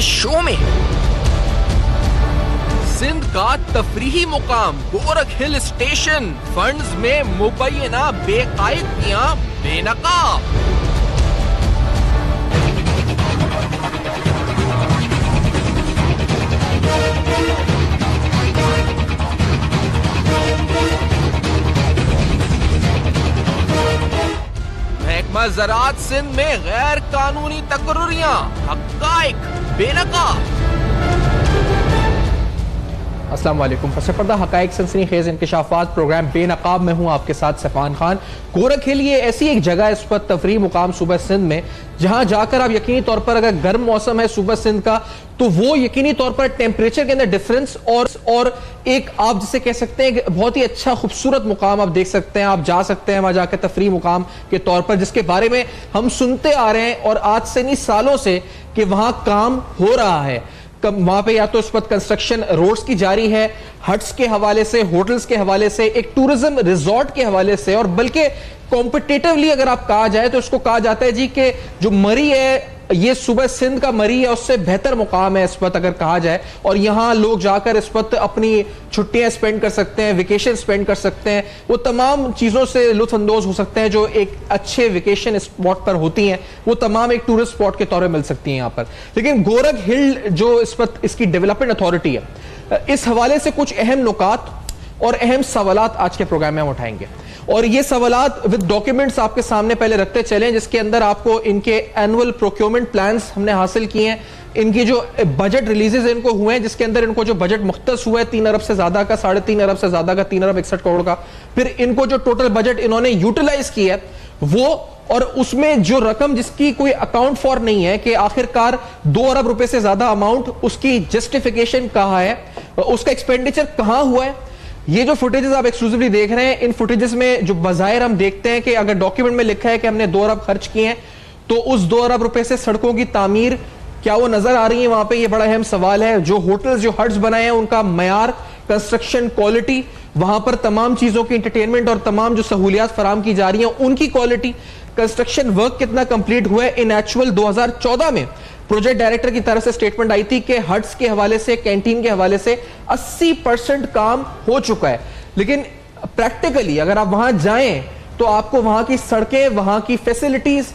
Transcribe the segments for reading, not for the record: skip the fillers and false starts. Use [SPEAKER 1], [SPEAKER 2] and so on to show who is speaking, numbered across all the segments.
[SPEAKER 1] Show में। सिंध का तफरीही मुकाम गोरख हिल स्टेशन, फंड्स में मुबैना बेकायदगियां बेनकाब। महकमा ज़राअत सिंध में गैर कानूनी तकर्रुरियां, हक़ाइक़ बेनकाब।
[SPEAKER 2] अस्सलाम वालेकुम। पर्दा हक़ाइक़ सनसनीखेज़ इंकशाफ़ात प्रोग्राम बेनकाब में हूँ आपके साथ सफ़ान खान। गोरख हिल ये ऐसी एक जगह है इस वक्त तफरीही मुकाम सूबा सिंध में, जहाँ जाकर आप यकीनी तौर पर, अगर गर्म मौसम है सूबा सिंध का, तो वो यकीनी तौर पर टेम्परेचर के अंदर डिफरेंस और एक आप जिसे कह सकते हैं कि बहुत ही अच्छा खूबसूरत मुकाम आप देख सकते हैं। आप जा सकते हैं वहाँ जाकर तफरीही मुकाम के तौर पर, जिसके बारे में हम सुनते आ रहे हैं और आज से नहीं सालों से कि वहाँ काम हो रहा है। वहां पे या तो इस वक्त कंस्ट्रक्शन रोड्स की जारी है, हट्स के हवाले से, होटल्स के हवाले से, एक टूरिज्म रिजॉर्ट के हवाले से, और बल्कि कॉम्पिटिटिवली अगर आप कहा जाए तो इसको कहा जाता है जी कि जो मरी है ये सूबा सिंध का मरी है उससे बेहतर मुकाम है इस वक्त अगर कहा जाए। और यहाँ लोग जाकर इस वक्त अपनी छुट्टियां स्पेंड कर सकते हैं, वेकेशन स्पेंड कर सकते हैं, वो तमाम चीज़ों से लुत्फानंदोज हो सकते हैं जो एक अच्छे वेकेशन स्पॉट पर होती हैं, वो तमाम एक टूरिस्ट स्पॉट के तौर पर मिल सकती हैं यहाँ पर। लेकिन गोरख हिल जो इस वक्त इसकी डेवलपमेंट अथॉरिटी है, इस हवाले से कुछ अहम नुकात और अहम सवालात आज के प्रोग्राम में हम उठाएंगे, और ये सवालात विद डॉक्यूमेंट्स आपके सामने पहले रखते चलें, जिसके अंदर आपको इनके एनुअल प्रोक्योरमेंट प्लान्स हमने हासिल किए हैं, इनकी जो बजट रिलीजेस इनको हुए हैं, जिसके अंदर इनको जो बजट मुख्तस हुआ है 3 अरब से ज्यादा का, 3.5 अरब से ज्यादा का, 3 अरब 61 करोड़ का, फिर इनको जो टोटल बजट इन्होंने यूटिलाइज किया है वो, और उसमें जो रकम जिसकी कोई अकाउंट फॉर नहीं है कि आखिरकार 2 अरब रुपए से ज्यादा अमाउंट, उसकी जस्टिफिकेशन कहाँ है, उसका एक्सपेंडिचर कहाँ हुआ है। ये जो फुटेजेस आप एक्सक्लूसिवली देख रहे हैं, इन फुटेजेस में जो बजायर हम देखते हैं कि अगर डॉक्यूमेंट में लिखा है कि हमने 2 अरब खर्च किए हैं, तो उस 2 अरब रुपए से सड़कों की तामीर क्या वो नजर आ रही है वहां पे, ये बड़ा अहम सवाल है। जो होटल्स, जो हट्स बनाए हैं, उनका मयार, कंस्ट्रक्शन क्वालिटी, वहां पर तमाम चीजों की एंटरटेनमेंट और तमाम जो सहूलियात फराम की जा रही हैं उनकी क्वालिटी, कंस्ट्रक्शन वर्क कितना कंप्लीट हुआ है। इन एक्चुअल 2014 में प्रोजेक्ट डायरेक्टर की तरफ से स्टेटमेंट आई थी कि हट्स के हवाले से, कैंटीन के हवाले से 80% काम हो चुका है। लेकिन प्रैक्टिकली अगर आप वहां जाएं तो आपको वहां की सड़कें, वहां की फैसिलिटीज,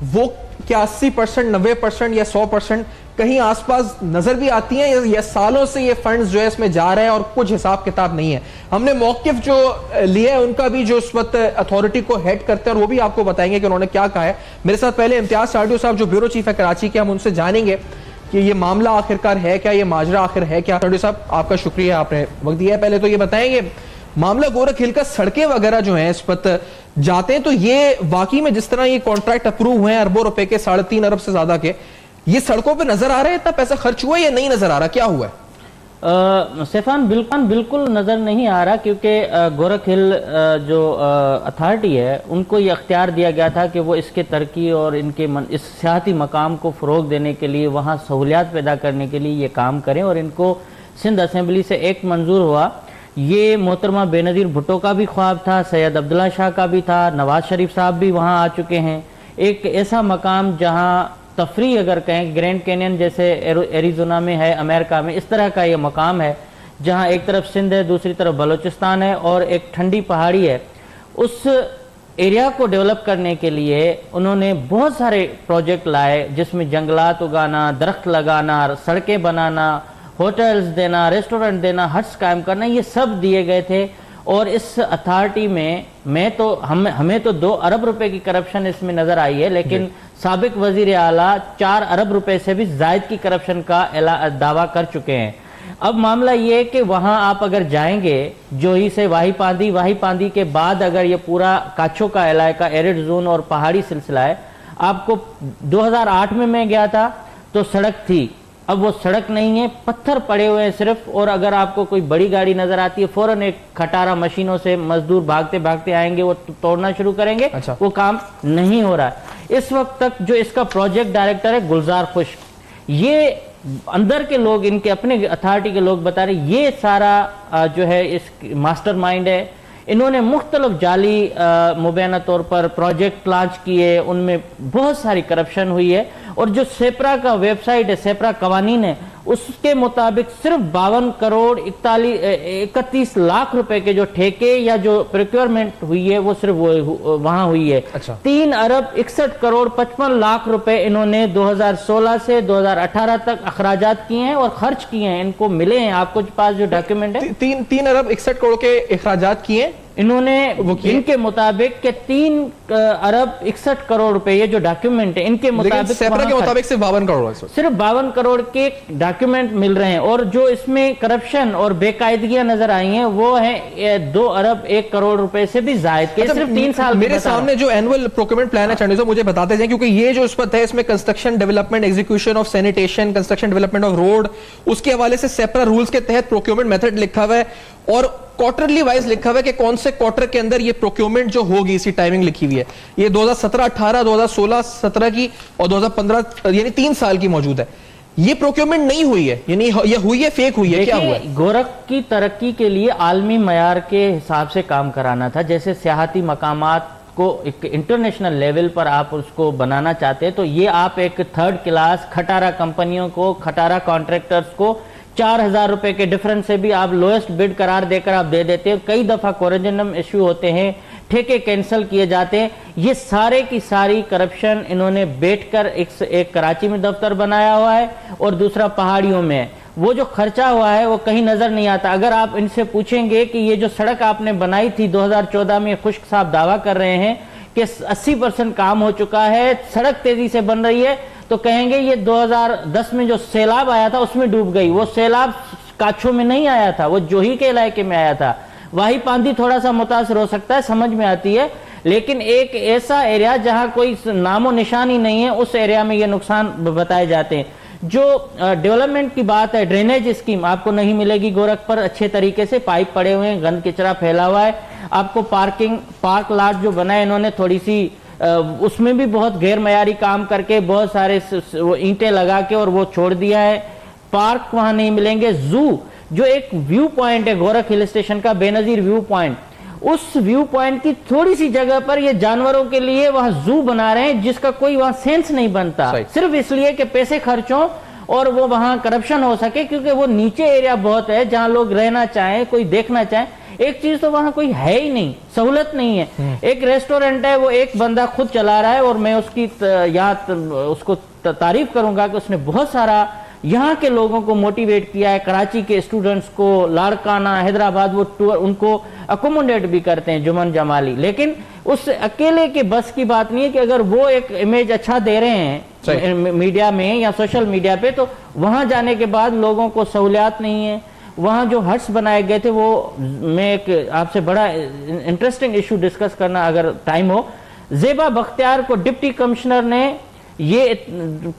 [SPEAKER 2] वो क्या 80%, 90% या 100% कहीं आसपास नजर भी आती हैं, या सालों से ये फंड्स जो है इसमें जा रहे हैं और कुछ हिसाब किताब नहीं है। हमने मौकिफ जो लिए है उनका भी, जो इस वक्त अथॉरिटी को हेड करते हैं, और वो भी आपको बताएंगे कि उन्होंने क्या कहा है। मेरे साथ पहले इम्तियाज साडियो साहब जो ब्यूरो चीफ है कराची के, हम उनसे जानेंगे कि ये मामला आखिरकार है क्या, ये माजरा आखिर है क्या। साडियो साहब आपका शुक्रिया, आपने वक्त दिया है। पहले तो ये बताएंगे मामला गोरख हिल का, सड़कें वगैरह जो हैं इस वक्त जाते हैं, तो ये वाकई में जिस तरह ये कॉन्ट्रैक्ट अप्रूव हुए हैं अरबों रुपए के, 3.5 अरब से ज्यादा के, ये सड़कों पे नजर आ रहा है, इतना पैसा खर्च हुआ है या नहीं नजर आ रहा, क्या हुआ है?
[SPEAKER 3] स्टेफान बिल्कुल नजर नहीं आ रहा, क्योंकि गोरख हिल जो अथॉरिटी है उनको ये अख्तियार दिया गया था कि वो इसके तरक्की और इनके इस सियाहती मकाम को फरोग देने के लिए, वहाँ सहूलियात पैदा करने के लिए ये काम करें, और इनको सिंध असेंबली से एक मंजूर हुआ। ये मोहतरमा बेनज़ीर भुट्टो का भी ख्वाब था, सैयद अब्दुल्ला शाह का भी था, नवाज शरीफ साहब भी वहाँ आ चुके हैं। एक ऐसा मकाम जहाँ तफरी अगर कहें, ग्रैंड कैनियन जैसे एरिज़ोना में है अमेरिका में, इस तरह का ये मकाम है जहाँ एक तरफ सिंध है, दूसरी तरफ बलूचिस्तान है और एक ठंडी पहाड़ी है। उस एरिया को डेवलप करने के लिए उन्होंने बहुत सारे प्रोजेक्ट लाए, जिसमें जंगलात उगाना, दरख्त लगाना, सड़कें बनाना, होटल्स देना, रेस्टोरेंट देना, हट्स कायम करना, ये सब दिए गए थे। और इस अथॉरिटी में हमें तो 2 अरब रुपए की करप्शन इसमें नजर आई है, लेकिन साबिक वजीर आला 4 अरब रुपए से भी जायद की करप्शन का दावा कर चुके हैं। अब मामला ये है कि वहां आप अगर जाएंगे जोही से वाही पांदी के बाद, अगर ये पूरा काछो का इलाका एरिड जोन और पहाड़ी सिलसिला है, आपको 2008 में मैं गया था तो सड़क थी, अब वो सड़क नहीं है, पत्थर पड़े हुए हैं सिर्फ। और अगर आपको कोई बड़ी गाड़ी नजर आती है, फौरन एक खटारा मशीनों से मजदूर भागते भागते आएंगे, वो तोड़ना शुरू करेंगे। अच्छा। वो काम नहीं हो रहा है इस वक्त तक। जो इसका प्रोजेक्ट डायरेक्टर है गुलजार खुश्क, ये अंदर के लोग, इनके अपने अथॉरिटी के लोग बता रहे, ये सारा जो है इस मास्टरमाइंड है, इन्होंने मुख्तलिफ जाली मुबैना तौर पर प्रोजेक्ट लॉन्च किए, उनमें बहुत सारी करप्शन हुई है। और जो सेपरा का वेबसाइट है, सेपरा कवानीन है, उसके मुताबिक सिर्फ 52 करोड़ 31 लाख रुपए के जो ठेके या जो प्रोक्योरमेंट हुई है वो सिर्फ वहां हुई है।
[SPEAKER 2] अच्छा।
[SPEAKER 3] 3 अरब 61 करोड़ 55 लाख रुपए इन्होंने 2016 से 2018 तक अखराजात किए हैं और खर्च किए हैं, इनको मिले हैं। आपको पास जो डॉक्यूमेंट है,
[SPEAKER 2] 3 अरब 61 करोड़ के अखराजात किए
[SPEAKER 3] इन्होंने इनके मुताबिक के 3 अरब 61 करोड़ रुपए, ये जो डॉक्यूमेंट है इनके मुताबिक,
[SPEAKER 2] सेपरा के मुताबिक सिर्फ 52 करोड़,
[SPEAKER 3] सिर्फ 52 करोड़ के डॉक्यूमेंट मिल रहे हैं। और जो इसमें करप्शन और बेकायदगियां नजर आई हैं वो है 2 अरब 1 करोड़ रुपए से भी जायद के। सिर्फ 3 साल
[SPEAKER 2] मेरे सामने जो एनुअल प्रोक्योरमेंट प्लान है चंडी साहब, मुझे बताते जाएं, क्योंकि ये जो इस पर है इसमें construction development, execution of sanitation, construction development of road, उसके हवाले से सेपरा रूल्स के तहत प्रोक्योरमेंट मेथड लिखा हुआ है और क्वार्टरली वाइज लिखा हुआ है कि कौन से क्वार्टर के अंदर ये प्रोक्योरमेंट जो होगी, इसी टाइमिंग लिखी हुई है। ये 2017-18, 2016-17 की और 2015 यानी 3 साल की मौजूद है। ये प्रोक्योरमेंट नहीं हुई है, यानी ये हुई है, फेक हुई है, क्या हुआ है?
[SPEAKER 3] गोरख की तरक्की के लिए आलमी मयार के हिसाब से काम कराना था। जैसे सियाहती मकामात को एक इंटरनेशनल लेवल पर आप उसको बनाना चाहते हैं, तो ये आप एक 3rd क्लास खटारा कंपनियों को, खटारा कॉन्ट्रैक्टर्स को 4000 रुपए के डिफरेंस से भी आप लोएस्ट बिड करार देकर आप दे देते हैं। कई दफा कोरेंडम इश्यू होते हैं, ठेके कैंसिल किए जाते हैं। ये सारे की सारी करप्शन इन्होंने बैठकर एक कराची में दफ्तर बनाया हुआ है और दूसरा पहाड़ियों में है। वो जो खर्चा हुआ है वो कहीं नजर नहीं आता। अगर आप इनसे पूछेंगे कि ये जो सड़क आपने बनाई थी 2014 में, खुश्क साहब दावा कर रहे हैं कि 80% काम हो चुका है, सड़क तेजी से बन रही है, तो कहेंगे ये 2010 में जो सैलाब आया था उसमें डूब गई। वो सैलाब काछो में नहीं आया था, वो जोही के इलाके में आया था। वाही पांदी थोड़ा सा मुतासर हो सकता है, समझ में आती है, लेकिन एक ऐसा एरिया जहां कोई नामो निशान ही नहीं है, उस एरिया में ये नुकसान बताए जाते हैं। जो डेवलपमेंट की बात है, ड्रेनेज स्कीम आपको नहीं मिलेगी गोरख पर अच्छे तरीके से, पाइप पड़े हुए हैं, गंद कचरा फैला हुआ है। आपको पार्क लॉट जो बनाए इन्होंने थोड़ी सी उसमें भी बहुत गैर मयारी काम करके बहुत सारे ईंटें लगा के और वो छोड़ दिया है। पार्क वहां नहीं मिलेंगे। जू जो एक व्यू पॉइंट है गोरख हिल स्टेशन का, बेनजीर व्यू पॉइंट, उस व्यू पॉइंट की थोड़ी सी जगह पर ये जानवरों के लिए वहां जू बना रहे हैं जिसका कोई वहां सेंस नहीं बनता, सिर्फ इसलिए कि पैसे खर्च हो और वो वहां करप्शन हो सके, क्योंकि वो नीचे एरिया बहुत है जहां लोग रहना चाहें, कोई देखना चाहें। एक चीज तो वहां कोई है ही नहीं, सहूलत नहीं है। एक रेस्टोरेंट है, वो एक बंदा खुद चला रहा है और मैं उसकी उसको तारीफ करूंगा कि उसने बहुत सारा यहाँ के लोगों को मोटिवेट किया है। कराची के स्टूडेंट्स को, लाड़काना, हैदराबाद, वो टूर उनको अकोमोडेट भी करते हैं, जुमन जमाली। लेकिन उस अकेले के बस की बात नहीं है कि अगर वो एक इमेज अच्छा दे रहे हैं मीडिया में या सोशल मीडिया पे, तो वहां जाने के बाद लोगों को सहूलियात नहीं है। वहां जो हट्स बनाए गए थे, वो मैं एक आपसे बड़ा इंटरेस्टिंग इशू डिस्कस करना अगर टाइम हो। जेबा बख्तियार को डिप्टी कमिश्नर ने, ये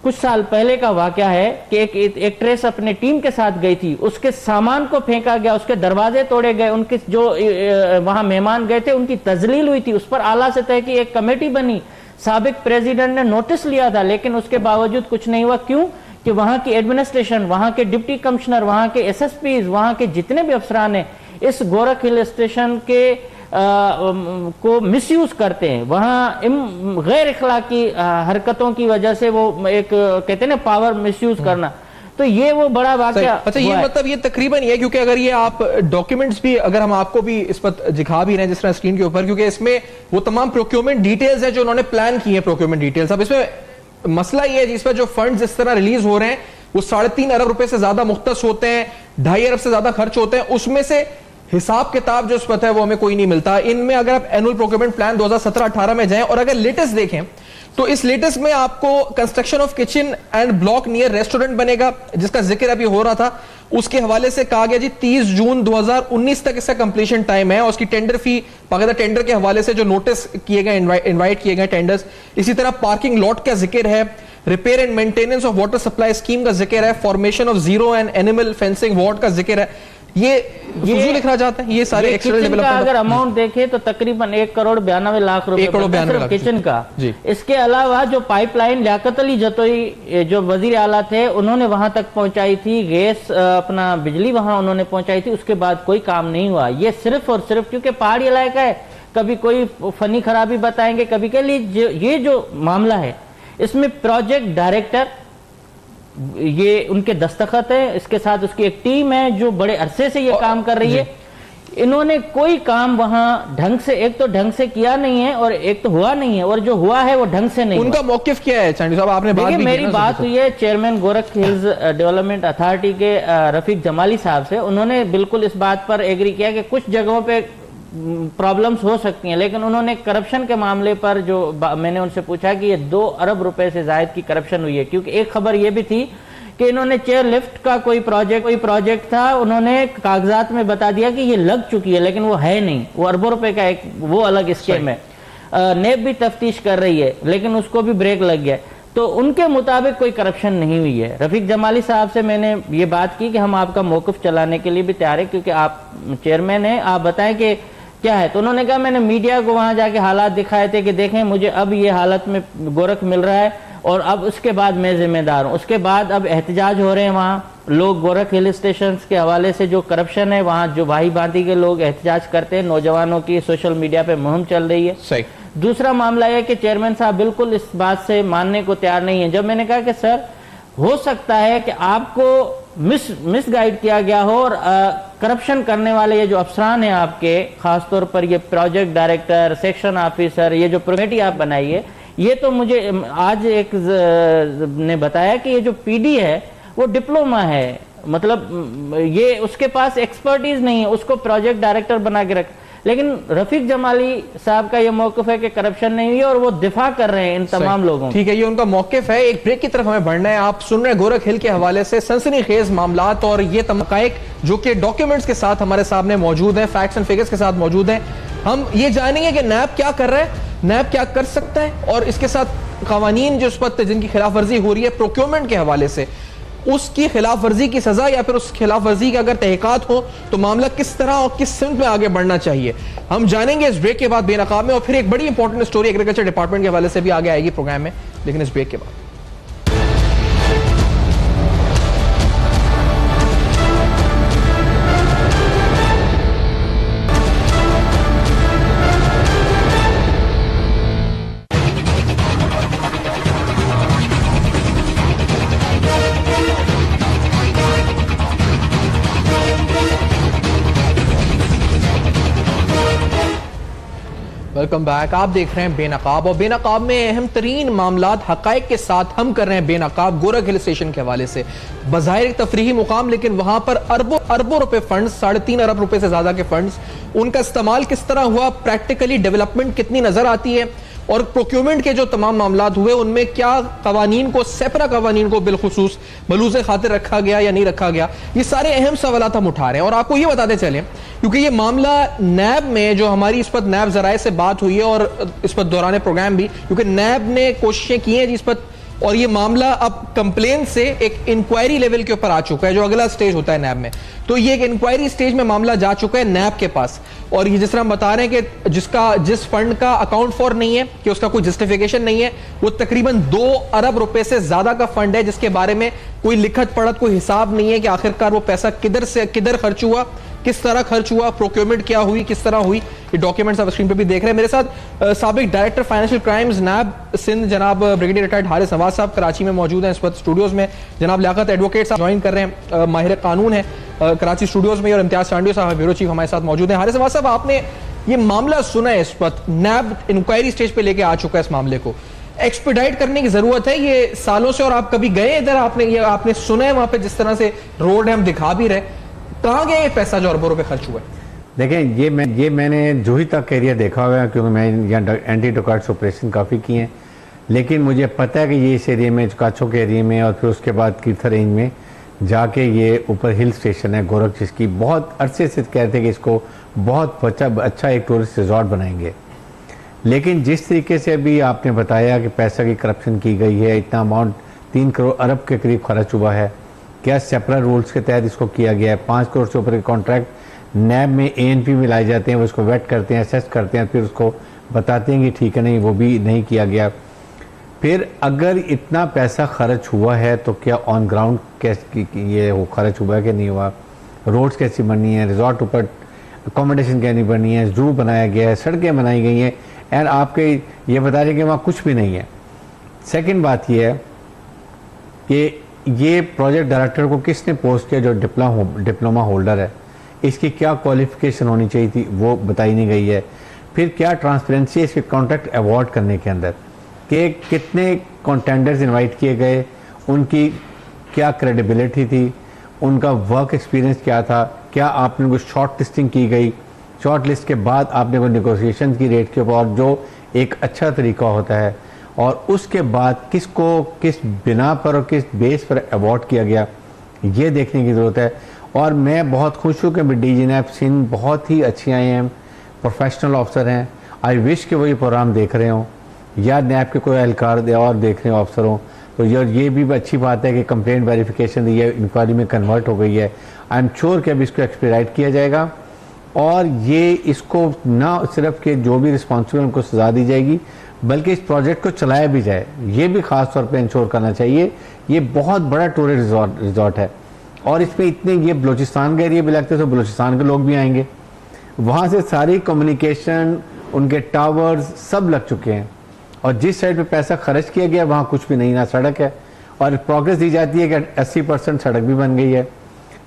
[SPEAKER 3] कुछ साल पहले का वाकया है कि एक एक्ट्रेस अपने टीम के साथ गई थी, उसके सामान को फेंका गया, उसके दरवाजे तोड़े गए, उनके जो वहां मेहमान गए थे उनकी तजलील हुई थी, उस पर आला सतह की एक कमेटी बनी। साबिक प्रेसिडेंट ने नोटिस लिया था, लेकिन उसके बावजूद कुछ नहीं हुआ। क्यों? कि वहां की एडमिनिस्ट्रेशन, वहां के डिप्टी कमिश्नर, वहां के एसएसपीज, वहां के जितने भी अफसरान हैं इस गोरख हिल स्टेशन के को मिसयूज करते हैं। वहां गैर इखलाकी हरकतों की वजह से वो एक कहते हैं ना पावर मिसयूज करना, तो ये वो बड़ा वाकया।
[SPEAKER 2] अच्छा, ये मतलब ये तकरीबन ये, क्योंकि अगर ये आप डॉक्यूमेंट्स भी अगर हम आपको भी इस पर दिखा भी रहे हैं जिस तरह स्क्रीन के ऊपर, क्योंकि इसमें वो तमाम प्रोक्योरमेंट डिटेल्स है जो उन्होंने प्लान की है, प्रोक्योरमेंट डिटेल्स। अब इसमें मसला ये है जिस पर जो फंड्स इस तरह रिलीज हो रहे हैं वो 3.5 अरब रुपए से ज्यादा मुख्तस होते हैं, 2.5 अरब से ज्यादा खर्च होते हैं, उसमें से हिसाब किताब जो इस पर है वो हमें कोई नहीं मिलता। इनमें अगर आप एनुअल प्रोक्योरमेंट प्लान 2017-18 में जाएं और अगर लेटेस्ट देखें तो इस लेटेस्ट में आपको construction of kitchen and block near restaurant बनेगा, जिसका जिक्र अभी हो रहा था। उसके हवाले से कहा गया जी 30 जून 2019 तक इसका कंप्लीशन टाइम है और उसकी टेंडर फी बाकायदा टेंडर के हवाले से जो नोटिस किए गए, इनवाइट किए गए टेंडर्स। इसी तरह पार्किंग लॉट का जिक्र है, repair and maintenance of water supply scheme का जिक्र है, formation of zero and animal fencing ward का जिक्र है। ये फजूल अखराजात हैं, ये सारे एक्सटर्नल
[SPEAKER 3] किचन का
[SPEAKER 2] डेवलपमेंट।
[SPEAKER 3] अगर अमाउंट देखें तो तकरीबन 1,92,00,000 रुपए सिर्फ किचन का। इसके अलावा जो पाइपलाइन लियाकत अली जतोई जो वजीर आला थे उन्होंने वहां तक पहुंचाई थी, गैस अपना बिजली वहां उन्होंने पहुंचाई थी, उसके बाद कोई काम नहीं हुआ। ये सिर्फ और सिर्फ क्योंकि पहाड़ी इलाका है, कभी कोई फनी खराबी बताएंगे, कभी के लिए ये जो मामला है इसमें प्रोजेक्ट डायरेक्टर ये उनके दस्तखत है, इसके साथ उसकी एक टीम है जो बड़े अरसे से ये काम कर रही है। इन्होंने कोई काम वहां ढंग से, एक तो ढंग से किया नहीं है और एक तो हुआ नहीं है, और जो हुआ है वो ढंग से नहीं।
[SPEAKER 2] उनका मौकिफ क्या है चांडी साहब? आपने बात भी
[SPEAKER 3] मेरी बात हुई है chairman Gorakh hills development authority के रफीक जमाली साहब से, उन्होंने बिल्कुल इस बात पर एग्री किया कि कुछ जगहों पे प्रॉब्लम्स हो सकती हैं, लेकिन उन्होंने करप्शन के मामले पर जो मैंने उनसे पूछा कि ये 2 अरब रुपए से जायद की करप्शन हुई है, क्योंकि एक खबर ये भी थी कि इन्होंने चेयर लिफ्ट का कोई प्रोजेक्ट था, उन्होंने कागजात में बता दिया कि ये लग चुकी है, लेकिन वो है नहीं, वो अरबों रुपए का एक वो अलग स्कीम है। नेब भी तफ्तीश कर रही है लेकिन उसको भी ब्रेक लग गया, तो उनके मुताबिक कोई करप्शन नहीं हुई है। रफीक जमाली साहब से मैंने ये बात की कि हम आपका मौक़िफ़ चलाने के लिए भी तैयार है, क्योंकि आप चेयरमैन हैं, आप बताएं कि क्या है। तो उन्होंने कहा मैंने मीडिया को वहां जाके हालात दिखाए थे कि देखें मुझे अब ये हालत में गोरख मिल रहा है और अब उसके बाद मैं जिम्मेदार हूं। उसके बाद अब एहतजाज हो रहे हैं वहां लोग, गोरख हिल स्टेशन के हवाले से जो करप्शन है वहां जो भाई भांति के लोग एहतजाज करते हैं, नौजवानों की सोशल मीडिया पे मुहिम चल रही है।
[SPEAKER 2] सही।
[SPEAKER 3] दूसरा मामला यह कि चेयरमैन साहब बिल्कुल इस बात से मानने को तैयार नहीं है। जब मैंने कहा कि सर हो सकता है कि आपको मिसगाइड किया गया हो और करप्शन करने वाले ये जो अफसरान हैं आपके, खासतौर पर ये प्रोजेक्ट डायरेक्टर, सेक्शन ऑफिसर, ये जो कमेटी आप बनाइए, ये तो मुझे आज एक ने बताया कि ये जो पीडी है वो डिप्लोमा है, मतलब ये उसके पास एक्सपर्टीज नहीं है, उसको प्रोजेक्ट डायरेक्टर बना के रख। लेकिन रफीक जमाली साहब का ये मौक़िफ़ है कि करप्शन नहीं हुई और वो दिफा कर रहे हैं इन तमाम लोगों।
[SPEAKER 2] ठीक है, ये उनका मौक़िफ़ है। एक ब्रेक की तरफ हमें बढ़ना है। आप सुन रहे हैं गोरख हिल के हवाले से सनसनीखेज मामलात और ये तमाम जो कि डॉक्यूमेंट्स के साथ हमारे सामने मौजूद हैं, फैक्ट्स एंड फिगर्स के साथ मौजूद हैं। हम ये जानेंगे कि नैब क्या कर रहा है, नैब क्या कर सकता है, और इसके साथ कवानीन जो उस पर जिनकी खिलाफ वर्जी हो रही है प्रोक्योरमेंट के हवाले से, उसकी खिलाफ वर्जी की सजा या फिर उस खिलाफ वर्जी का अगर तहकीकात हो तो मामला किस तरह और किस सिमत में आगे बढ़ना चाहिए, हम जानेंगे इस ब्रेक के बाद बेनकाब में। और फिर एक बड़ी इंपॉर्टेंट स्टोरी एग्रीकल्चर डिपार्टमेंट के हवाले से भी आगे आएगी प्रोग्राम में, लेकिन इस ब्रेक के बाद। Welcome back. आप देख रहे हैं बेनकाब, और बेनकाब में अहम तरीन मामलात हकायक के साथ हम कर रहे हैं बेनकाब गोरख हिल स्टेशन के हवाले से। बज़ाहिर एक तफरीही मुकाम, लेकिन वहां पर अरबों रुपए फंड्स, 3.5 अरब रुपए से ज्यादा के फंड्स, उनका इस्तेमाल किस तरह हुआ, प्रैक्टिकली डेवलपमेंट कितनी नजर आती है, और प्रोक्योरमेंट के जो तमाम मामलात हुए उनमें क्या कवानीन को, सेपरा कवानीन को बिलखुसूस बलूज़ खातिर रखा गया या नहीं रखा गया, ये सारे अहम सवालात हम उठा रहे हैं। और आपको ये बताते चलें क्योंकि ये मामला नैब में जो हमारी इस पर नैब जराए से बात हुई है और इस पर दौरान प्रोग्राम भी, क्योंकि नैब ने कोशिशें की हैं जिस पर, और ये मामला अब कंप्लेन से एक इंक्वायरी लेवल के ऊपर आ चुका है, जो अगला स्टेज होता है नैब में। तो ये एक इंक्वायरी स्टेज में मामला जा चुका है नैब के पास, और ये जिस तरह हम बता रहे हैं कि जिस फंड का अकाउंट फॉर नहीं है, कि उसका कोई जस्टिफिकेशन नहीं है, वो तकरीबन 2 अरब रुपए से ज्यादा का फंड है, जिसके बारे में कोई लिखत पढ़त, कोई हिसाब नहीं है कि आखिरकार वो पैसा किधर से किधर खर्च हुआ, किस तरह खर्च हुआ, प्रोक्योरमेंट क्या हुई, किस तरह हुई। ये डॉक्यूमेंट्स आप स्क्रीन पे भी देख रहे हैं। मेरे साथ साबिक डायरेक्टर फाइनेंशियल क्राइम्स नैब सिंध जनाब ब्रिगेडियर रिटायर्ड हारिस नवाज साहब कराची में मौजूद हैं इस वक्त स्टूडियोज में। जनाब लियाकत एडवोकेट साहब ज्वाइन कर रहे हैं, माहिर कानून है कराची स्टूडियोज में, और इम्तियाज चांडियो साहब ब्यूरो चीफ हमारे साथ मौजूद हैं। हारिस नवाज साहब, आपने ये मामला सुना है, इस वक्त नैब इंक्वायरी स्टेज पे लेके आ चुका है इस मामले को, एक्सपीडाइट करने की जरूरत है ये सालों से, और आप कभी गए इधर, आपने सुना है वहां पे जिस तरह से रोड है, हम दिखा भी रहे, कहाँ गया ये पैसा जो अरबों रुपए खर्च हुआ है?
[SPEAKER 4] देखें, ये मैंने जूही तक एरिया देखा हुआ है, क्योंकि मैं यहाँ एंटी डोकार्ड्स ऑपरेशन काफ़ी किए हैं, लेकिन मुझे पता है कि ये इस एरिया में, काचो के एरिया में, और फिर उसके बाद कीर्था रेंज में जाके ये ऊपर हिल स्टेशन है गोरख, जिसकी बहुत अरसे से कहते हैं कि इसको बहुत अच्छा एक टूरिस्ट रिजॉर्ट बनाएंगे। लेकिन जिस तरीके से अभी आपने बताया कि पैसा की करप्शन की गई है, इतना अमाउंट 3 करोड़ अरब के करीब खर्च हुआ है, क्या सेपरेट रूल्स के तहत इसको किया गया है? 5 करोड़ से ऊपर के कॉन्ट्रैक्ट नैब में ANP में लाए जाते हैं, वो उसको वेट करते हैं, असेस करते हैं, फिर उसको बताते हैं कि ठीक है नहीं, वो भी नहीं किया गया। फिर अगर इतना पैसा खर्च हुआ है तो क्या ऑन ग्राउंड कैसे ये वो खर्च हुआ है कि नहीं हुआ? रोड्स कैसी बननी है, रिजॉर्ट ऊपर अकोमोडेशन कैसी बननी है, जू बनाया गया है, सड़कें बनाई गई हैं, एंड आपके ये बता रहे हैं कि वहाँ कुछ भी नहीं है। सेकंड बात ये है कि ये प्रोजेक्ट डायरेक्टर को किसने पोस्ट किया जो डिप्लोमा होल्डर है, इसकी क्या क्वालिफिकेशन होनी चाहिए थी वो बताई नहीं गई है। फिर क्या ट्रांसपेरेंसी इसके कॉन्ट्रैक्ट अवार्ड करने के अंदर कि कितने कॉन्टेंडर्स इनवाइट किए गए, उनकी क्या क्रेडिबिलिटी थी, उनका वर्क एक्सपीरियंस क्या था, क्या आपने कोई शॉर्ट लिस्टिंग की गई, शॉर्ट लिस्ट के बाद आपने कोई निगोसिएशन की रेट के ऊपर जो एक अच्छा तरीका होता है, और उसके बाद किसको किस बिना पर और किस बेस पर अवार्ड किया गया, ये देखने की ज़रूरत है। और मैं बहुत खुश हूँ कि DG नैब सिंध बहुत ही अच्छी IAM प्रोफेशनल ऑफिसर हैं। आई विश कि वो ये प्रोग्राम देख रहे हों या नैब के कोई एहलकार और देख रहे ऑफिसर हों, तो ये भी अच्छी बात है कि कंप्लेंट वेरिफिकेशन ये इंक्वायरी में कन्वर्ट हो गई है। आई एम श्योर कि अब इसको एक्सपेडाइट किया जाएगा और ये इसको ना सिर्फ कि जो भी रिस्पॉन्सिबल उनको सजा दी जाएगी, बल्कि इस प्रोजेक्ट को चलाया भी जाए, ये भी ख़ास तौर पे इंश्योर करना चाहिए। ये बहुत बड़ा टूरिस्ट रिजॉर्ट है और इसमें इतने ये बलूचिस्तान का एरिया भी लगता है, तो बलूचिस्तान के लोग भी आएंगे, वहाँ से सारी कम्युनिकेशन, उनके टावर्स सब लग चुके हैं, और जिस साइड पे पैसा खर्च किया गया वहाँ कुछ भी नहीं, ना सड़क है, और प्रोग्रेस दी जाती है कि 80% सड़क भी बन गई है,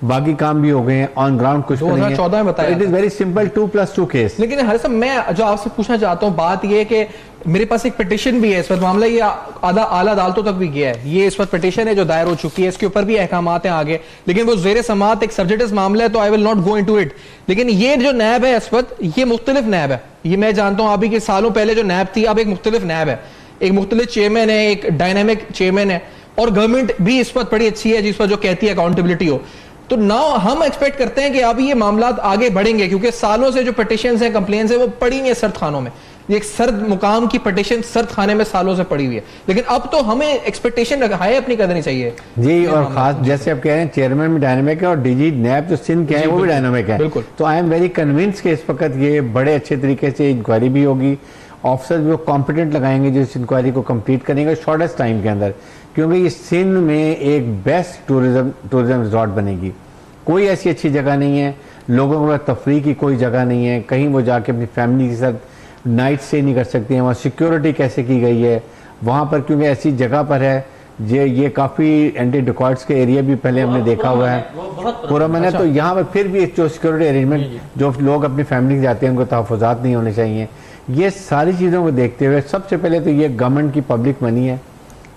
[SPEAKER 4] बाकी काम भी हो गए हैं, ऑन ग्राउंड कुछ नहीं है।
[SPEAKER 2] 2014 में बताया
[SPEAKER 4] it is very simple 2+2 case.
[SPEAKER 2] लेकिन हर सब मैं जो आपसे पूछना चाहता हूँ बात ये है कि मेरे पास एक पिटिशन भी है इस वक्त, मामला ये आला अदालतों तक भी गया है, ये इस वक्त पिटिशन है जो दायर हो चुकी है, इसके ऊपर भी अहकामात हैं आगे, लेकिन वो ज़ेरे समात एक सब्जेक्टिव मामला है, तो I will not go into it. लेकिन ये जो नैब है इस वक्त, ये मुख्तलिफ नैब है, ये मैं जानता हूँ अभी के सालों पहले जो नैब थी, अब एक मुख्तलिफ नैब है, एक मुख्तलिफ चेयरमैन है, एक डायनामिक चेयरमैन है, और गवर्नमेंट भी इस वक्त बड़ी अच्छी है जिस पर जो कहती है अकाउंटेबिलिटी हो। तो नाउ हम एक्सपेक्ट करते हैं कि अब ये मामला आगे बढ़ेंगे, क्योंकि सालों से जो पिटिशंस हैं, कंप्लेंट्स हैं, वो पड़ी हुई है सर्द खानों में, एक सर्द मुकाम की पिटिशन सर्द खाने में सालों से पड़ी हुई है। लेकिन अब तो हमें एक्सपेक्टेशन हाई अपनी करनी चाहिए
[SPEAKER 4] जी। और खास जैसे आप कह रहे हैं चेयरमैन भी डायनामिक है और DG नैब जो सिंध के हैं वो भी डायनामिक है,
[SPEAKER 2] बिल्कुल।
[SPEAKER 4] तो आई एम वेरी कन्विंस कि इस वक्त ये बड़े अच्छे तरीके से इंक्वायरी भी होगी, ऑफिसर भी वो कॉम्पिटेंट लगाएंगे जो इस इंक्वायरी को कंप्लीट करेंगे शॉर्टेस्ट टाइम के अंदर, क्योंकि ये सिंध में एक बेस्ट टूरिज्म रिजॉर्ट बनेगी। कोई ऐसी अच्छी जगह नहीं है, लोगों को तफरीह की कोई जगह नहीं है, कहीं वो जाके अपनी फैमिली के साथ नाइट स्टे नहीं कर सकती हैं, वहाँ सिक्योरिटी कैसे की गई है वहाँ पर, क्योंकि ऐसी जगह पर है ये काफ़ी एंटी डिकॉर्ड्स के एरिया भी पहले हमने देखा हुआ है पूरा मैंने, तो यहाँ पर फिर भी जो सिक्योरिटी अरेंजमेंट जो लोग अपनी फैमिली के जाते हैं उनको तहफ़्फ़ुज़ात नहीं होने चाहिए। ये सारी चीज़ों को देखते हुए सबसे पहले तो ये गवर्नमेंट की पब्लिक मनी है,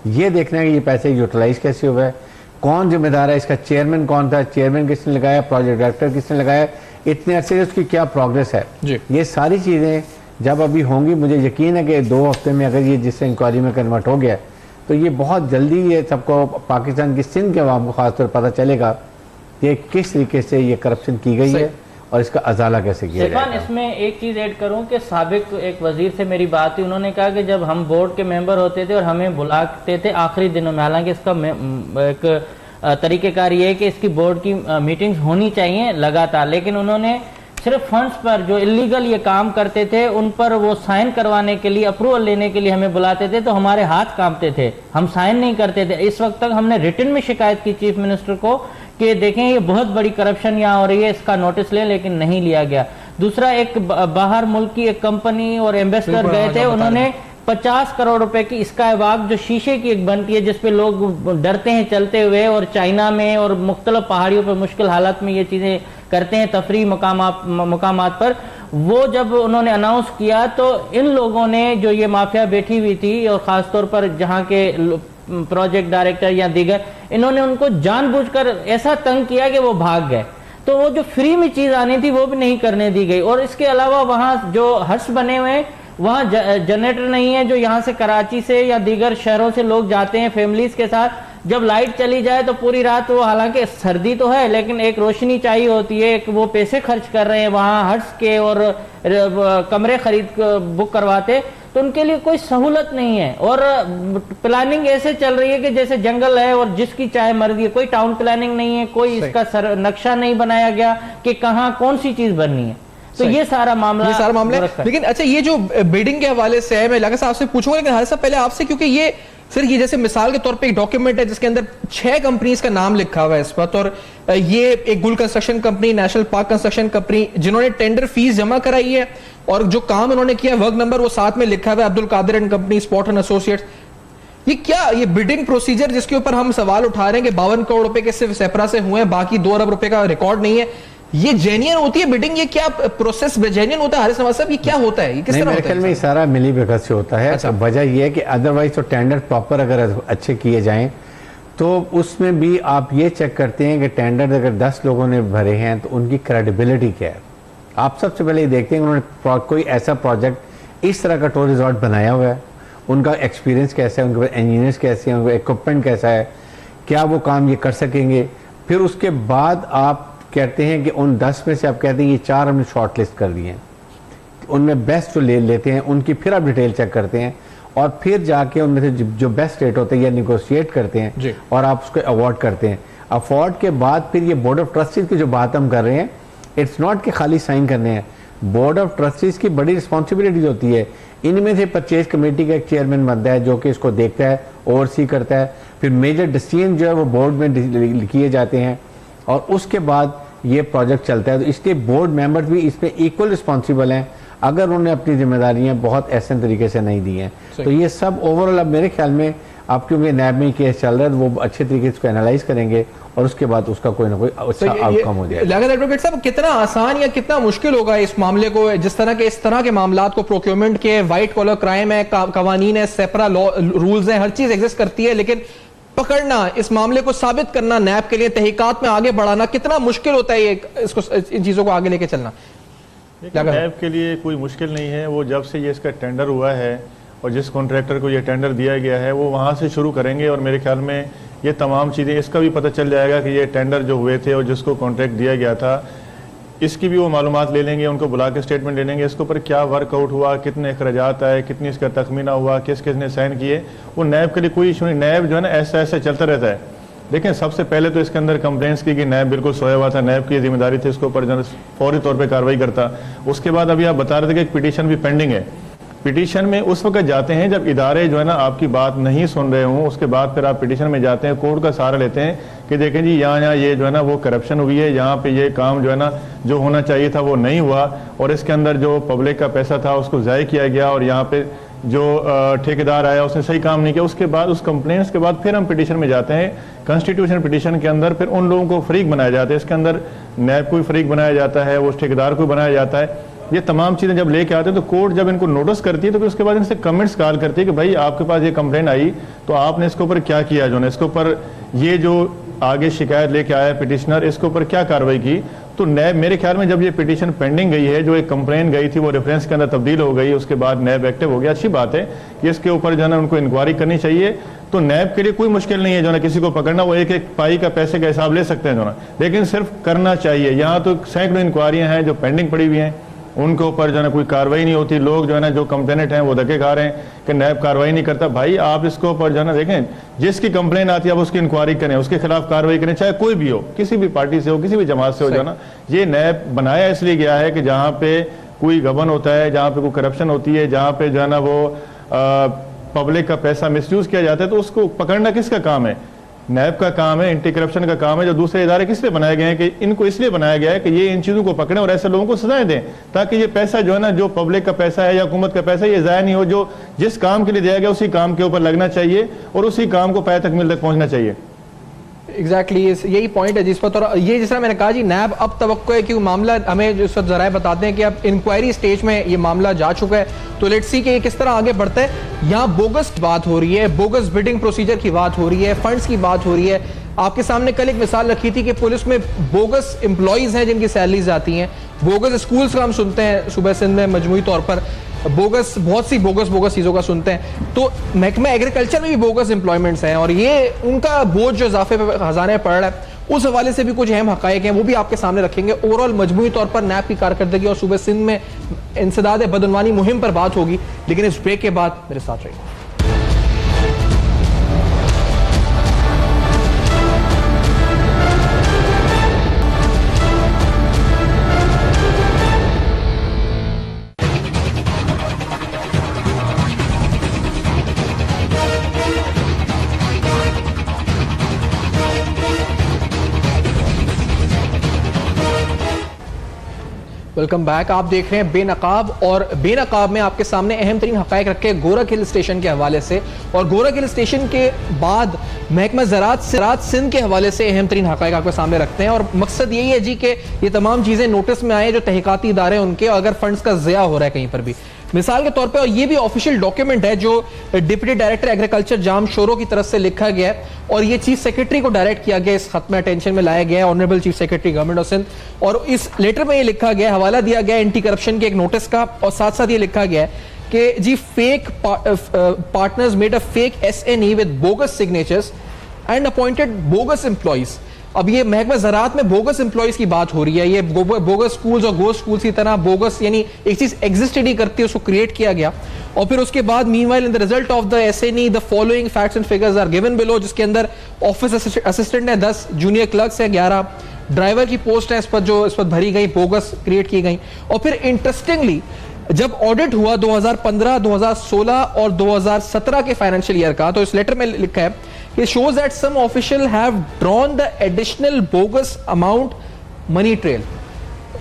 [SPEAKER 4] ये देखना है कि ये पैसे यूटिलाइज कैसे हुआ है, कौन जिम्मेदार है, इसका चेयरमैन कौन था, चेयरमैन किसने लगाया, प्रोजेक्ट डायरेक्टर किसने लगाया, इतने अरसे से उसकी क्या प्रोग्रेस है। ये सारी चीज़ें जब अभी होंगी, मुझे यकीन है कि 2 हफ्ते में अगर ये जिससे इंक्वायरी में कन्वर्ट हो गया तो ये बहुत जल्दी ये सबको पाकिस्तान की सिंध के अवाम को खासतौर पर पता चलेगा कि किस तरीके से ये करप्शन की गई है और इसका अजाला कैसे किया जाएगा।
[SPEAKER 3] इसमें एक चीज़ ऐड करूं कि साबिक एक वजीर से मेरी बात हुई, उन्होंने कहा कि जब हम बोर्ड के मेंबर होते थे और हमें बुलाते थे आखिरी दिनों में, हालांकि इसका एक तरीक़ेकार ये है कि इसकी बोर्ड की मीटिंग्स होनी चाहिए लगातार, लेकिन उन्होंने सिर्फ फंड्स पर जो इलीगल ये काम करते थे उन पर वो साइन करवाने के लिए, अप्रूवल लेने के लिए हमें बुलाते थे, तो हमारे हाथ कांपते थे, हम साइन नहीं करते थे। इस वक्त तक हमने रिटन में शिकायत की चीफ मिनिस्टर को कि देखें ये बहुत बड़ी करप्शन यहाँ हो रही है, इसका नोटिस लें, लेकिन नहीं लिया गया। दूसरा, एक बाहर मुल्क की एक कंपनी और एम्बेसडर गए थे, उन्होंने 50 करोड़ रुपए की स्काई वॉक जो शीशे की एक बनती है जिसपे लोग डरते हैं चलते हुए, और चाइना में और मुख्तलिफ पहाड़ियों पर मुश्किल हालत में ये चीज़ें करते हैं तफरी मकामात पर, वो जब उन्होंने अनाउंस किया तो इन लोगों ने जो ये माफिया बैठी हुई थी और ख़ासतौर पर जहाँ के प्रोजेक्ट डायरेक्टर या दीगर, इन्होंने उनको जानबूझकर ऐसा तंग किया कि वो भाग गए, तो वो जो फ्री में चीज़ आनी थी वो भी नहीं करने दी गई। और इसके अलावा वहाँ जो हट्स बने हुए हैं वहाँ जनरेटर नहीं है, जो यहाँ से कराची से या दीगर शहरों से लोग जाते हैं फैमिलीज के साथ, जब लाइट चली जाए तो पूरी रात वो, हालांकि सर्दी तो है लेकिन एक रोशनी चाहिए होती है, एक वो पैसे खर्च कर रहे हैं वहाँ हट्स के और कमरे खरीद बुक करवाते, तो उनके लिए कोई सहूलत नहीं है। और प्लानिंग ऐसे चल रही है कि जैसे जंगल है और जिसकी चाहे मर्जी, कोई टाउन प्लानिंग नहीं है, कोई इसका नक्शा नहीं बनाया गया कि कहाँ कौन सी चीज बननी है। तो ये सारा मामला
[SPEAKER 2] है। लेकिन अच्छा, ये जो बिडिंग के हवाले से है, मैं लगा साहब से पूछूंगा, लेकिन हारिस साहब पहले आपसे, क्योंकि ये फिर ये जैसे मिसाल के तौर पे एक डॉक्यूमेंट है जिसके अंदर 6 कंपनीज का नाम लिखा हुआ है इस वक्त, और ये एक गुल construction company, national park construction company, जिन्होंने टेंडर फीस जमा कराई है और जो काम उन्होंने किया, वर्क नंबर वो साथ में लिखा हुआ है, Abdul Qadir and company, spot and associates. ये क्या, ये बिडिंग प्रोसीजर जिसके ऊपर हम सवाल उठा रहे हैं कि 52 करोड़ रुपए के सिर्फ सेपरा से हुए हैं, बाकी 2 अरब रुपए का रिकॉर्ड नहीं है, ये जेन्युइन होती है बिडिंग? ये क्या प्रोसेस जेन्युइन होता है हारिस नवाज साहब? ये क्या होता है, ये किस तरह होता है?
[SPEAKER 4] में सारा मिली भगत से होता है। अच्छा। वजह ये है कि अदरवाइज तो टेंडर प्रॉपर अगर अच्छे किए जाएं तो उसमें भी आप ये चेक करते हैं कि टेंडर अगर 10 लोगों ने भरे हैं तो उनकी क्रेडिबिलिटी क्या है। आप सबसे पहले ये देखते हैं कि उन्होंने कोई ऐसा प्रोजेक्ट इस तरह का टूर रिजॉर्ट बनाया हुआ है, उनका एक्सपीरियंस कैसा है, उनके इंजीनियर्स कैसे हैं, उनका इक्विपमेंट कैसा है, क्या वो काम ये कर सकेंगे। फिर उसके बाद आप कहते हैं कि उन 10 में से आप कहते हैं ये 4 हमने शॉर्ट लिस्ट कर दिए हैं, उनमें बेस्ट जो ले लेते हैं उनकी फिर आप डिटेल चेक करते हैं और फिर जाके उनमें से जो बेस्ट रेट होते हैं या निगोशिएट करते हैं और आप उसको अवार्ड करते हैं। अवार्ड के बाद फिर ये बोर्ड ऑफ ट्रस्टीज की जो बात हम कर रहे हैं, इट्स नॉट कि खाली साइन करने हैं, बोर्ड ऑफ ट्रस्टीज की बड़ी रिस्पॉन्सिबिलिटीज होती है। इनमें से परचेज कमेटी का एक चेयरमैन बनता है जो कि इसको देखता है, ओवरसी करता है, फिर मेजर डिसीजन जो है वो बोर्ड में किए जाते हैं और उसके बाद ये प्रोजेक्ट चलता है। तो इसलिए बोर्ड मेंबर्स भी इस पे इक्वल रिस्पॉन्सिबल हैं अगर उन्होंने अपनी जिम्मेदारियां बहुत ऐसे तरीके से नहीं दी हैं। तो ये सब ओवरऑल अब मेरे ख्याल में आप, क्योंकि नैब में केस चल रहा है, वो अच्छे तरीके से इसको एनालाइज करेंगे और उसके बाद उसका कोई ना कोई अच्छा आउटकम हो जाएगा।
[SPEAKER 2] एडवोकेट साहब, कितना आसान या कितना मुश्किल होगा इस मामले को, जिस तरह के इस तरह के मामलात को, प्रोक्योरमेंट के, व्हाइट कॉलर क्राइम है, कवानीन है, सेपरा लॉ रूल्स हैं, हर चीज एग्जिस्ट करती है, लेकिन पकड़ना, इस मामले को साबित करना, नैब के लिए तहकीकात में आगे बढ़ाना कितना मुश्किल होता है, ये इसको, इन चीजों को आगे लेके चलना?
[SPEAKER 5] नैब के लिए कोई मुश्किल नहीं है। वो जब से ये इसका टेंडर हुआ है और जिस कॉन्ट्रैक्टर को ये टेंडर दिया गया है वो वहाँ से शुरू करेंगे और मेरे ख्याल में ये तमाम चीज़ें, इसका भी पता चल जाएगा कि ये टेंडर जो हुए थे और जिसको कॉन्ट्रैक्ट दिया गया था, इसकी भी वो मालूमात ले लेंगे, उनको बुला के स्टेटमेंट ले लेंगे, इसके ऊपर क्या वर्कआउट हुआ, कितने अखराजात आए, कितनी इसका तखमीना हुआ, किस किस ने साइन किए। वो नैब के लिए कोई इशू नहीं, नैब जो है ना ऐसा ऐसा चलता रहता है। देखिए, सबसे पहले तो इसके अंदर कंप्लेंट्स की कि नैब बिल्कुल सोया हुआ था, नैब की जिम्मेदारी थी इसके ऊपर जो फौरी तौर पर कार्रवाई करता। उसके बाद अभी आप बता रहे थे कि एक पिटीशन भी पेंडिंग है। पिटीशन में उस वक्त जाते हैं जब इदारे जो है ना आपकी बात नहीं सुन रहे हों, उसके बाद फिर आप पिटीशन में जाते हैं, कोर्ट का सहारा लेते हैं कि देखें जी यहाँ ये जो है ना वो करप्शन हुई है, यहाँ पे ये काम जो है ना जो होना चाहिए था वो नहीं हुआ और इसके अंदर जो पब्लिक का पैसा था उसको ज़ाय किया गया और यहाँ पे जो ठेकेदार आया उसने सही काम नहीं किया। उसके बाद उस कंप्लेंट्स के बाद फिर हम पिटीशन में जाते हैं, कॉन्स्टिट्यूशन पिटीशन के अंदर फिर उन लोगों को फरीक बनाया जाता है। इसके अंदर नैब को फरीक बनाया जाता है, उस ठेकेदार को बनाया जाता है। ये तमाम चीज़ें जब लेके आते हैं तो कोर्ट जब इनको नोटिस करती है तो फिर उसके बाद इनसे कमेंट्स कॉल करती है कि भाई आपके पास ये कंप्लेंट आई तो आपने इसके ऊपर क्या किया, जो है इसके ऊपर ये जो आगे शिकायत लेके आया पिटिशनर, इसके ऊपर क्या कार्रवाई की। तो नैब, मेरे ख्याल में जब ये पिटीशन पेंडिंग गई है, जो एक कंप्लेंट गई थी वो रेफरेंस के अंदर तब्दील हो गई, उसके बाद नैब एक्टिव हो गया, अच्छी बात है कि इसके ऊपर जो है ना उनको इंक्वायरी करनी चाहिए। तो नैब के लिए कोई मुश्किल नहीं है जो ना किसी को पकड़ना, वो एक एक पाई का पैसे का हिसाब ले सकते हैं जो ना, लेकिन सिर्फ करना चाहिए। यहाँ तो सैकड़ों इंक्वायरियाँ हैं जो पेंडिंग पड़ी हुई हैं, उनके ऊपर जो है ना कोई कार्रवाई नहीं होती। लोग जो है ना जो कंप्लेनेंट हैं वो धक्के खा रहे हैं कि नैब कार्रवाई नहीं करता। भाई आप इसके ऊपर जो है ना देखें, जिसकी कंप्लेन आती है आप उसकी इंक्वायरी करें, उसके खिलाफ कार्रवाई करें, चाहे कोई भी हो, किसी भी पार्टी से हो, किसी भी जमात से हो। जो है ना ये नैब बनाया इसलिए गया है कि जहाँ पे कोई गबन होता है, जहाँ पे कोई करप्शन होती है, जहाँ पे जो है ना वो पब्लिक का पैसा मिसयूज किया जाता है, तो उसको पकड़ना किसका काम है? नैब का काम है, एंटी करप्शन का काम है। जो दूसरे इदारे किस लिए बनाए गए हैं कि इनको इसलिए बनाया गया है कि ये इन चीज़ों को पकड़ें और ऐसे लोगों को सजाएं दें, ताकि ये पैसा जो है ना, जो पब्लिक का पैसा है या हुकूमत का पैसा, ये ज़ाया नहीं हो। जो जिस काम के लिए दिया गया उसी काम के ऊपर लगना चाहिए और उसी काम को पाए तकमील तक पहुंचना चाहिए।
[SPEAKER 2] एग्जैक्टली यही पॉइंट है जिस पर, और ये जिस तरह मैंने कहा जी, नैब अब तवक्को है कि मामला हमें जो सब जराए बताते हैं कि अब इंक्वायरी स्टेज में ये मामला जा चुका है, तो लेट्स सी कि ये किस तरह आगे बढ़ता है। यहाँ बोगस बात हो रही है, बोगस बिडिंग प्रोसीजर की बात हो रही है, फंड्स की बात हो रही है। आपके सामने कल एक मिसाल रखी थी कि पुलिस में बोगस एम्प्लॉइज हैं जिनकी सैलरीज आती हैं, बोगस स्कूल्स का हम सुनते हैं सुबह सिंध में मजमूई तौर पर, बोगस बहुत सी बोगस चीज़ों का सुनते हैं। तो महकमा एग्रीकल्चर में भी बोगस एम्प्लॉयमेंट्स हैं और ये उनका बोझ जो इजाफे पे खजाने पड़ रहा है, उस हवाले से भी कुछ अहम हकायक हैं, वो भी आपके सामने रखेंगे। ओवरऑल मजमूई तौर पर नैब की कारकर्दगी और सूबे सिंध में इंसदाद बदनवानी मुहिम पर बात होगी, लेकिन इस ब्रेक के बाद मेरे साथ रहिए। Welcome back. आप देख रहे हैं बेनकाब, और बेनकाब में आपके सामने अहम तरीन हकायक रखे गोरख हिल स्टेशन के हवाले से, और गोरख हिल स्टेशन के बाद महकमा ज़राअत सिंध के हवाले से अहम तरीन हकायक आपके सामने रखते हैं। और मकसद यही है जी कि ये तमाम चीज़ें नोटिस में आए जो तहकीकाती इदारे उनके, और अगर फंड्स का ज़िया हो रहा है कहीं पर भी, मिसाल के तौर पे, और ये भी ऑफिशियल डॉक्यूमेंट है जो डिप्टी डायरेक्टर एग्रीकल्चर जाम शोरो की तरफ से लिखा गया है, और ये चीफ सेक्रेटरी को डायरेक्ट किया गया, इस खत में अटेंशन में लाया गया है, honourable chief secretary government of Sindh. और इस लेटर में ये लिखा गया, हवाला दिया गया एंटी करप्शन के एक नोटिस का, और साथ साथ ये लिखा गया है कि जी fake partners made a fake SNE with bogus signatures and appointed bogus employees. अब ये महकमा ज़राअत में बोगस एम्प्लॉइज की बात हो रही है, ये बोगस स्कूल्स और गोस्ट स्कूल्स की तरह बोगस, यानी एक चीज एग्जिस्टेड ही करती है, उसको क्रिएट किया गया। और फिर उसके बाद meanwhile in the result of the SNE the following facts and figures are given below, जिसके अंदर ऑफिस असिस्टेंट है 10, जूनियर क्लर्क्स है 11, ड्राइवर की पोस्ट है इस पर भरी गई, बोगस क्रिएट की गई। और फिर इंटरेस्टिंगली जब ऑडिट हुआ 2015, 2016 और 2017 के फाइनेंशियल ईयर का, तो इस लेटर में लिखा है कि shows that some official have drawn the additional bogus amount money trail।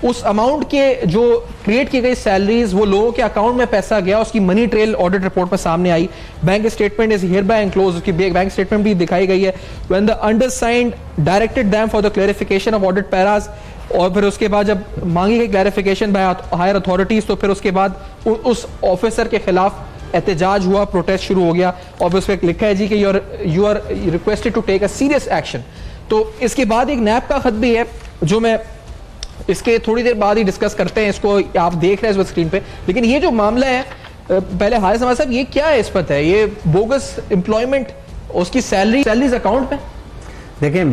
[SPEAKER 2] उस अमाउंट के जो क्रिएट की गई सैलरीज, वो लोगों के अकाउंट में पैसा गया, उसकी मनी ट्रेल ऑडिट रिपोर्ट में सामने आई। Bank statement is here by enclose, उसकी बैंक स्टेटमेंट भी दिखाई गई है। When the undersigned directed them for the clarification of audit paras, और फिर उसके बाद जब मांगी गई क्लैरिफिकेशन बाय हायर अथॉरिटीज, तो फिर उसके बाद उस ऑफिसर के खिलाफ एहतजाज हुआ, प्रोटेस्ट शुरू हो गया, और उस पर लिखा है जी कि you are requested to take a serious action. तो इसके बाद एक नैब का खत भी है जो मैं इसके थोड़ी देर बाद ही डिस्कस करते हैं, इसको आप देख रहे हैं इस स्क्रीन पे। लेकिन ये जो मामला है, पहले हारिस समाज साहब, ये क्या है इस पर है, ये बोगस एम्प्लॉयमेंट, उसकी सैलरीज अकाउंट में?
[SPEAKER 4] देखिए,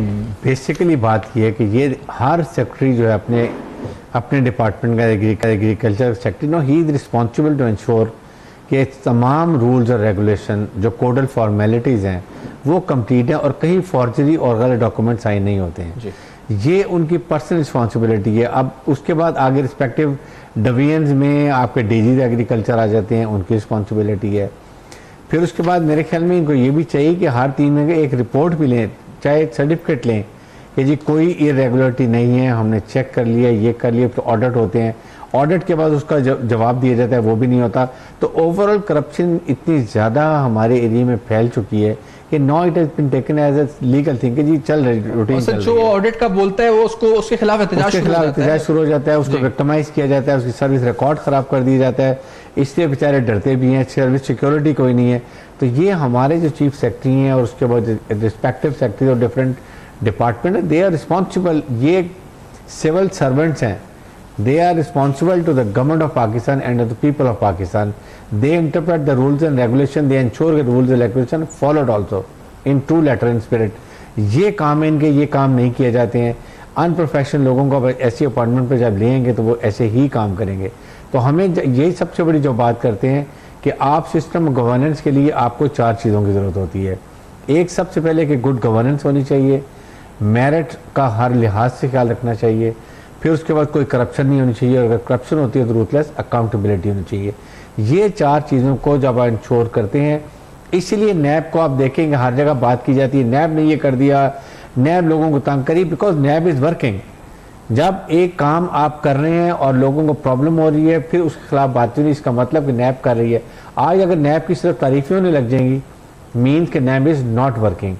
[SPEAKER 4] बेसिकली बात ये है कि ये हर सेक्रेटरी जो है अपने डिपार्टमेंट का agriculture secretary, no he is responsible to ensure कि तमाम रूल्स और रेगुलेशन जो कोडल फॉर्मेलिटीज़ हैं वो कंप्लीट हैं, और कहीं फॉर्जरी और गलत डॉक्यूमेंट साइन नहीं होते हैं। ये उनकी पर्सनल रिस्पॉन्सिबिलिटी है। अब उसके बाद आगे रिस्पेक्टिव डिवीजन्स में आपके DG एग्रीकल्चर आ जाते हैं, उनकी रिस्पॉन्सिबिलिटी है। फिर उसके बाद मेरे ख्याल में इनको ये भी चाहिए कि हर 3 महीने एक रिपोर्ट भी लें, चाहे सर्टिफिकेट लें कि जी कोई इरेगुलरिटी नहीं है, हमने चेक कर लिया, ये कर लिया। फिर ऑडिट होते हैं, ऑडिट के बाद उसका जवाब दिया जाता है, वो भी नहीं होता। तो ओवरऑल करप्शन इतनी ज़्यादा हमारे एरिया में फैल चुकी है कि no it has been taken as a legal thing कि जी चल रही रूटीन चल रही है।
[SPEAKER 2] जो ऑडिट का बोलता है वो उसके खिलाफ एहतजाज
[SPEAKER 4] शुरू हो जाता है, उसको विक्टिमाइज किया जाता है, उसकी सर्विस रिकॉर्ड ख़राब कर दिया जाता है, इसलिए बेचारे डरते भी हैं, सर्विस सिक्योरिटी कोई नहीं है। तो ये हमारे जो चीफ सेक्रेटरी हैं और उसके बाद रिस्पेक्टिव सेक्रेटरी और different department, they are responsible, ये सिविल सर्वेंट्स हैं, they are responsible to the government of Pakistan and to the people of Pakistan. They interpret the rules and regulation, they ensure that rules and regulation followed also in true letter and spirit. ये काम है इनके, ये काम नहीं किए जाते हैं। अनप्रोफेशनल लोगों को ऐसी अपॉइंटमेंट पे जब लेंगे तो वो ऐसे ही काम करेंगे। तो हमें यही सबसे बड़ी जो बात करते हैं कि आप सिस्टम गवर्नेंस के लिए आपको 4 चीज़ों की ज़रूरत होती है। एक, सबसे पहले कि गुड गवर्नेंस होनी चाहिए, मेरिट का हर लिहाज से ख्याल रखना चाहिए, फिर उसके बाद कोई करप्शन नहीं होनी चाहिए, और अगर करप्शन होती है तो रूथलेस अकाउंटेबिलिटी होनी चाहिए। ये 4 चीज़ों को जब आप इंश्योर करते हैं, इसलिए नैब को आप देखेंगे हर जगह बात की जाती है, नैब ने ये कर दिया, नैब लोगों को तंग करी, बिकॉज नैब इज़ वर्किंग। जब एक काम आप कर रहे हैं और लोगों को प्रॉब्लम हो रही है, फिर उसके खिलाफ बात नहीं, इसका मतलब कि नैब कर रही है। आज अगर नैब की सिर्फ तारीफें होने लग जाएंगी, मीन्स कि नैब इज़ नॉट वर्किंग।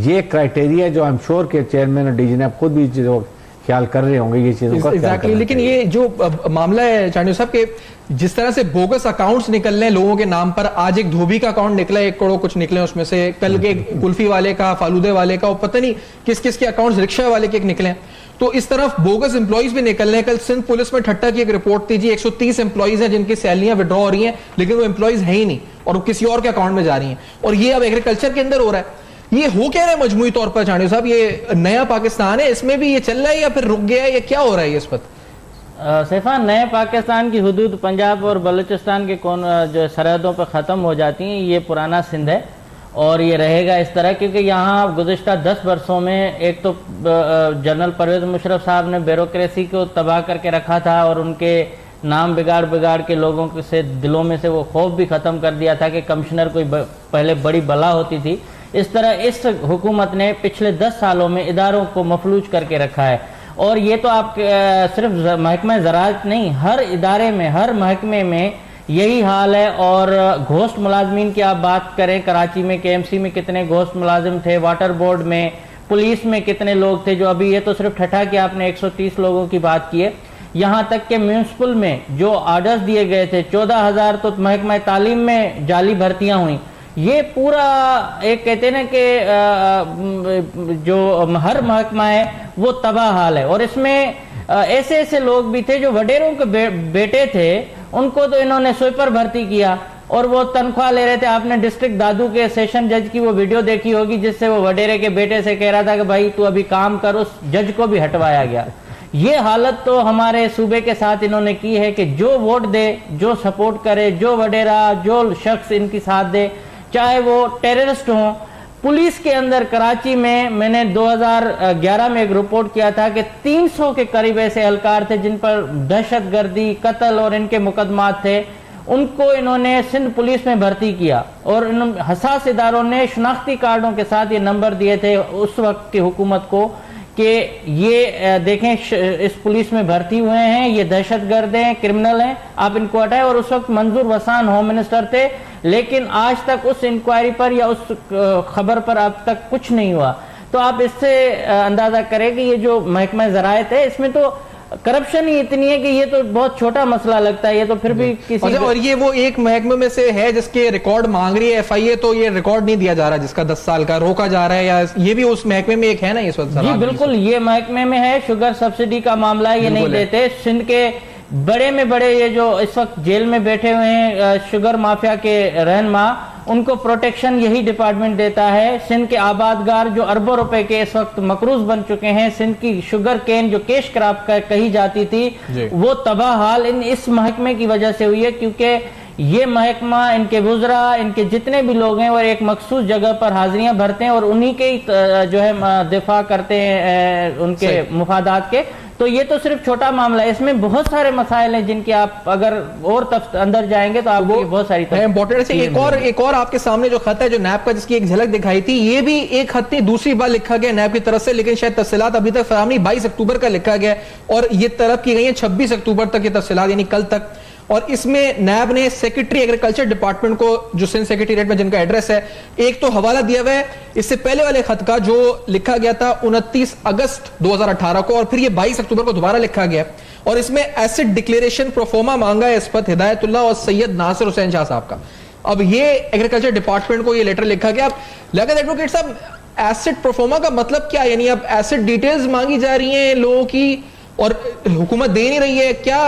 [SPEAKER 4] ये क्राइटेरिया जो आई एम श्योर के चेयरमैन और DG नैब खुद भी चीज़ों ख्याल कर रहे होंगे ये चीज़ों का।
[SPEAKER 2] एग्जैक्टली। लेकिन ये जो मामला है चांडियो साहब के, जिस तरह से बोगस अकाउंट्स निकल रहे हैं लोगों के नाम पर, आज एक धोबी का अकाउंट निकला, 1 करोड़ कुछ निकले उसमें से, कल के कुल्फी वाले का, फालूदे वाले का, और पता नहीं किस किस के अकाउंट्स, रिक्शा वाले के निकले। तो इस तरफ बोगस एम्प्लॉइज भी निकल रहे हैं। कल सिंध पुलिस में ठट्टा की एक रिपोर्ट थी जी, 130 एम्प्लॉइज हैं जिनकी सैलरियां विड्रॉ हो रही हैं, लेकिन वो एम्प्लॉइज है ही नहीं और वो किसी और के अकाउंट में जा रही हैं। और ये अब एग्रीकल्चर के अंदर हो रहा है। ये हो क्या रहा है मजमूई तौर पर चांडियो साहब, ये नया पाकिस्तान है, इसमें भी ये चल रहा है या फिर रुक गया है, या क्या हो रहा है इस वक्त?
[SPEAKER 3] सैफान, नए पाकिस्तान की हुदूद पंजाब और बलूचिस्तान के जो सरहदों पर ख़त्म हो जाती हैं, ये पुराना सिंध है और ये रहेगा इस तरह, क्योंकि यहाँ गुज़िश्ता 10 वर्षों में एक तो जनरल परवेज़ मुशर्रफ साहब ने ब्यूरोक्रेसी को तबाह करके रखा था और उनके नाम बिगाड़ के लोगों से दिलों में से वो खौफ भी ख़त्म कर दिया था कि कमिश्नर कोई पहले बड़ी बला होती थी। इस तरह इस हुकूमत ने पिछले 10 सालों में इदारों को मफलूज करके रखा है। और ये तो आप सिर्फ महकमा ज़राअत नहीं, हर इदारे में, हर महकमे में यही हाल है। और घोस्ट मुलाजमीन की आप बात करें, कराची में KMC में कितने घोस्ट मुलाजिम थे, वाटर बोर्ड में, पुलिस में कितने लोग थे, जो अभी ये तो सिर्फ ठट्ठा कि आपने 130 लोगों की बात की है। यहाँ तक कि म्यूनसिपल में जो ऑर्डर्स दिए गए थे 14,000 तो महकमा तालीम में जाली भर्तियाँ हुई। ये पूरा एक कहते हैं ना कि जो हर महकमा है वो तबाह हाल है। और इसमें ऐसे ऐसे लोग भी थे जो वडेरों के बेटे थे, उनको तो इन्होंने स्वीपर भर्ती किया और वो तनख्वाह ले रहे थे। आपने डिस्ट्रिक्ट दादू के सेशन जज की वो वीडियो देखी होगी जिससे वो वडेरे के बेटे से कह रहा था कि भाई तू अभी काम कर, उस जज को भी हटवाया गया। ये हालत तो हमारे सूबे के साथ इन्होंने की है कि जो वोट दे, जो सपोर्ट करे, जो वडेरा, जो शख्स इनकी साथ दे, चाहे वो टेररिस्ट हों। पुलिस के अंदर कराची में मैंने 2011 में एक रिपोर्ट किया था कि 300 के करीब ऐसे एहलकार थे जिन पर दहशतगर्दी, कत्ल और इनके मुकदमात थे। उनको इन्होंने सिंध पुलिस में भर्ती किया और इन हसास इदारों ने शनाख्ती कार्डों के साथ ये नंबर दिए थे उस वक्त की हुकूमत को कि ये देखें इस पुलिस में भर्ती हुए हैं, ये दहशतगर्द हैं, क्रिमिनल हैं, आप इनको हटाएं। और उस वक्त मंजूर वसान होम मिनिस्टर थे, लेकिन आज तक उस इंक्वायरी पर या उस खबर पर अब तक कुछ नहीं हुआ। तो आप इससे अंदाजा करें कि ये जो महकमा ज़राअत है इसमें तो करप्शन ही इतनी है कि ये तो बहुत छोटा मसला लगता है, ये तो फिर भी किसी
[SPEAKER 2] और ये वो एक महकमे में से है जिसके रिकॉर्ड मांग रही है FIA, तो ये रिकॉर्ड नहीं दिया जा रहा जिसका 10 साल का रोका जा रहा है, या ये भी उस महकमे में एक है ना इस वक्त?
[SPEAKER 3] जी बिल्कुल, ये महकमे में है। शुगर सब्सिडी का मामला ये नहीं देते। सिंध के बड़े में बड़े ये जो इस वक्त जेल में बैठे हुए हैं शुगर माफिया के रहनुमा, उनको प्रोटेक्शन यही डिपार्टमेंट देता है। सिंध के आबादगार जो अरबों रुपए के इस वक्त मकरूज बन चुके हैं, सिंध की शुगर केन जो केश क्रॉप कही जाती थी, वो तबाह हाल इस महकमे की वजह से हुई है, क्योंकि ये महकमा, इनके वुज़रा, इनके जितने भी लोग हैं वो एक मखसूस जगह पर हाजिरियां भरते हैं और उन्हीं के जो है दिफा करते हैं उनके मुफादात के। तो ये तो सिर्फ छोटा मामला है, इसमें बहुत सारे मसाइल हैं जिनके आप अगर और अंदर जाएंगे तो आपको बहुत सारी
[SPEAKER 2] इंपॉर्टेंट है। एक और आपके सामने जो खत है जो नैब का, जिसकी एक झलक दिखाई थी, ये भी एक खत नहीं दूसरी बार लिखा गया नैब की तरफ से, लेकिन शायद तफसीलात अभी तक फराहम नहीं। 22 अक्टूबर का लिखा गया और ये तलब की गई है 26 अक्टूबर तक ये तफसीलात, यानी कल तक। और इसमें नैब ने सेक्रेटरी एग्रीकल्चर डिपार्टमेंट को, जो सिंध सेक्रेटेरिएट में जिनका एड्रेस है, एक तो हवाला दिया हुआ है इससे पहले वाले खत का जो लिखा गया था 29 अगस्त 2018 को, और फिर ये 22 अक्टूबर को दोबारा लिखा गया और इसमें एसिड डिक्लेरेशन प्रोफोमा मांगा है इस पर हिदायतुल्लाह और सैयद नासिर हुसैन शाह साहब का। अब ये एग्रीकल्चर डिपार्टमेंट को ये लेटर लिखा गया। अब लियाकत एडवोकेट साहब, एसिड प्रोफोमा का मतलब क्या है? यानी अब एसिड डिटेल्स मांगी जा रही हैं लोगों की और हुकूमत दे नहीं रही है। क्या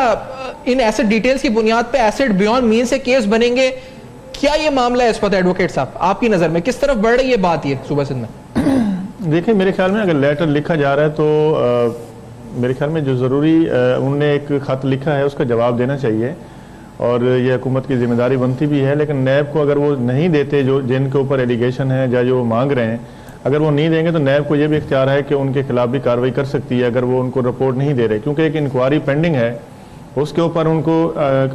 [SPEAKER 2] इन एसिड डिटेल्स की बुनियाद पे एसिड बियॉन्ड मीन से केस बनेंगे? क्या ये मामला है इस पर एडवोकेट साहब, आपकी नजर में किस तरफ बढ़ रही है बात ये सूबा सिंध में?
[SPEAKER 5] देखिए, मेरे ख्याल में अगर लेटर लिखा जा रहा है तो मेरे ख्याल में जो ज़रूरी उन्होंने एक ख़त लिखा है उसका जवाब देना चाहिए और ये हुकूमत की जिम्मेदारी बनती भी है। लेकिन नैब को अगर वो नहीं देते, जो जिनके ऊपर एलिगेशन है या जो मांग रहे हैं, अगर वो नहीं देंगे तो नैब को ये भी इख्तियार है कि उनके खिलाफ भी कार्रवाई कर सकती है अगर वो उनको रिपोर्ट नहीं दे रहे, क्योंकि एक इंक्वायरी पेंडिंग है उसके ऊपर। उनको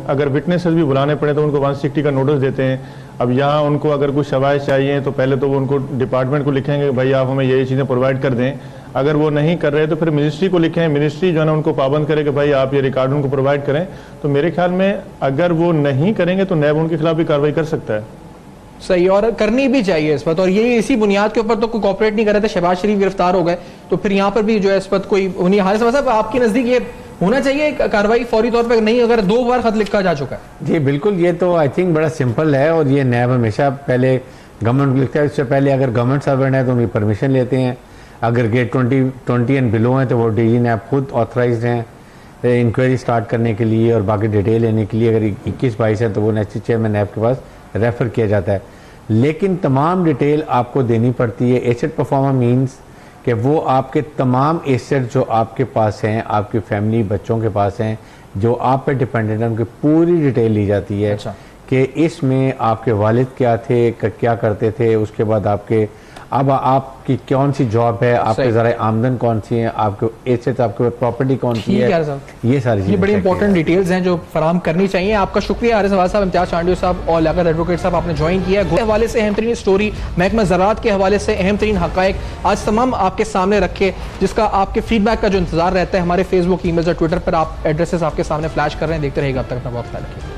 [SPEAKER 5] अगर विटनेसेस भी बुलाने पड़े तो उनको 160 का नोटिस देते हैं। अब यहाँ उनको अगर कुछ शवायद चाहिए तो पहले तो वो उनको डिपार्टमेंट को लिखेंगे भाई आप हमें ये चीज़ें प्रोवाइड कर दें। अगर वो नहीं कर रहे तो फिर मिनिस्ट्री को लिखें, मिनिस्ट्री जो है ना उनको पाबंद करे कि भाई आप ये रिकॉर्ड उनको प्रोवाइड करें। तो मेरे ख्याल में अगर वो नहीं करेंगे तो नैब उनके खिलाफ भी कार्रवाई कर सकता है।
[SPEAKER 2] सही, और करनी भी चाहिए इस वक्त। और ये इसी बुनियाद के ऊपर तो कोई कॉपरेट नहीं कर रहे थे, शहबाज शरीफ गिरफ्तार हो गए, तो फिर यहाँ पर भी जो है इस वक्त कोई नहीं। हारिस साहब, आपके नजदीक ये होना चाहिए कार्रवाई फौरी तौर पर? नहीं, अगर 2 बार खत लिखा जा चुका है। जी
[SPEAKER 4] बिल्कुल, ये तो आई थिंक बड़ा सिंपल है और ये नैब हमेशा पहले गवर्नमेंट को लिखता है, उससे पहले अगर गवर्नमेंट सर्वेंट है तो उनकी परमिशन लेते हैं। अगर गेट 20 एंड बिलो हैं तो वो DG नैब खुद ऑथराइज्ड हैं इंक्वायरी स्टार्ट करने के लिए और बाकी डिटेल लेने के लिए। अगर 21-22 है तो वो नेक्स्ट चेयरमैन नैब के पास रेफर किया जाता है। लेकिन तमाम डिटेल आपको देनी पड़ती है। एसेट परफॉर्मर मीन्स कि वो आपके तमाम एसेट जो आपके पास हैं, आपकी फैमिली बच्चों के पास हैं, जो आप पे डिपेंडेंट हैं, उनकी पूरी डिटेल ली जाती है।
[SPEAKER 2] अच्छा। कि
[SPEAKER 4] इसमें आपके वालिद क्या थे, क्या करते थे, उसके बाद अब आपकी कौन सी जॉब है, आपके ज़रा आमदन कौन सी है, आपके एसेट, आपके प्रॉपर्टी कौन सी है, ये सारी चीज़ें
[SPEAKER 2] बड़ी इंपॉर्टेंट डिटेल्स हैं जो फराम करनी चाहिए। आपका शुक्रिया आरिफ नवाज साहब, इम्तियाज चांडियो साहब और लियाकत एडवोकेट साहब, आपने ज्वाइन किया है। हवाले से अहम तरीन स्टोरी, महकमा ज़राअत के हवाले से अहम तरीन हक़ाइक़ आज तमाम आपके सामने रखे, जिसका आपके फीडबैक का जो इंतजार रहता है। हमारे फेसबुक, ईमेल और ट्विटर पर आप एड्रेसेस आपके सामने फ्लैश कर रहे हैं। देखते रहिएगा, अब तक अपना बहुत ख्याल रखिए।